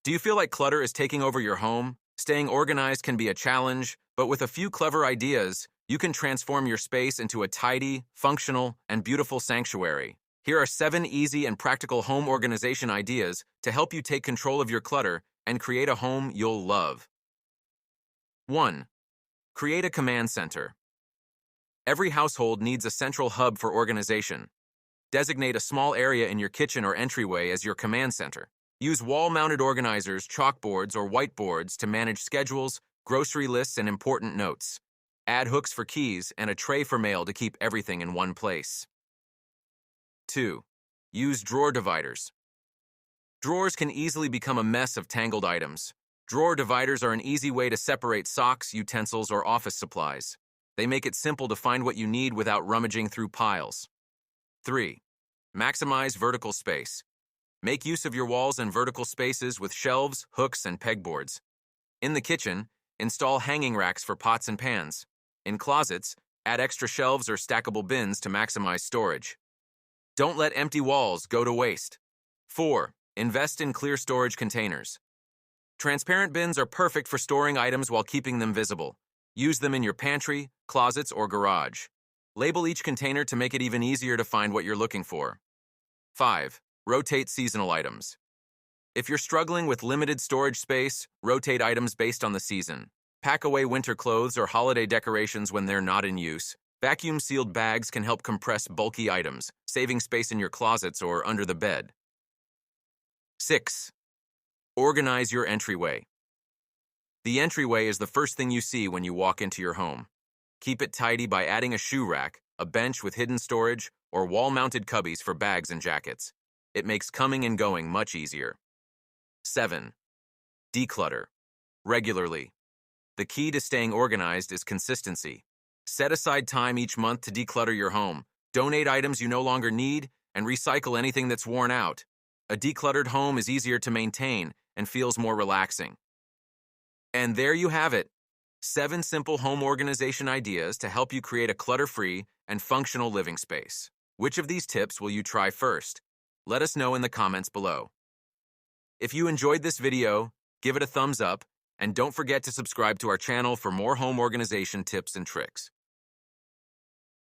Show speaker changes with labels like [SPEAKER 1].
[SPEAKER 1] Do you feel like clutter is taking over your home? Staying organized can be a challenge, but with a few clever ideas, you can transform your space into a tidy, functional, and beautiful sanctuary. Here are 7 easy and practical home organization ideas to help you take control of your clutter and create a home you'll love. 1. Create a command center. Every household needs a central hub for organization. Designate a small area in your kitchen or entryway as your command center. Use wall-mounted organizers, chalkboards, or whiteboards to manage schedules, grocery lists, and important notes. Add hooks for keys and a tray for mail to keep everything in one place. 2. Use drawer dividers. Drawers can easily become a mess of tangled items. Drawer dividers are an easy way to separate socks, utensils, or office supplies. They make it simple to find what you need without rummaging through piles. 3. Maximize vertical space. Make use of your walls and vertical spaces with shelves, hooks, and pegboards. In the kitchen, install hanging racks for pots and pans. In closets, add extra shelves or stackable bins to maximize storage. Don't let empty walls go to waste. 4. Invest in clear storage containers. Transparent bins are perfect for storing items while keeping them visible. Use them in your pantry, closets, or garage. Label each container to make it even easier to find what you're looking for. 5. Rotate seasonal items. If you're struggling with limited storage space, rotate items based on the season. Pack away winter clothes or holiday decorations when they're not in use. Vacuum-sealed bags can help compress bulky items, saving space in your closets or under the bed. 6. Organize your entryway. The entryway is the first thing you see when you walk into your home. Keep it tidy by adding a shoe rack, a bench with hidden storage, or wall-mounted cubbies for bags and jackets. It makes coming and going much easier. 7. Declutter. Regularly. The key to staying organized is consistency. Set aside time each month to declutter your home. Donate items you no longer need, and recycle anything that's worn out. A decluttered home is easier to maintain and feels more relaxing. And there you have it. 7 simple home organization ideas to help you create a clutter-free and functional living space. Which of these tips will you try first? Let us know in the comments below. If you enjoyed this video, give it a thumbs up, and don't forget to subscribe to our channel for more home organization tips and tricks.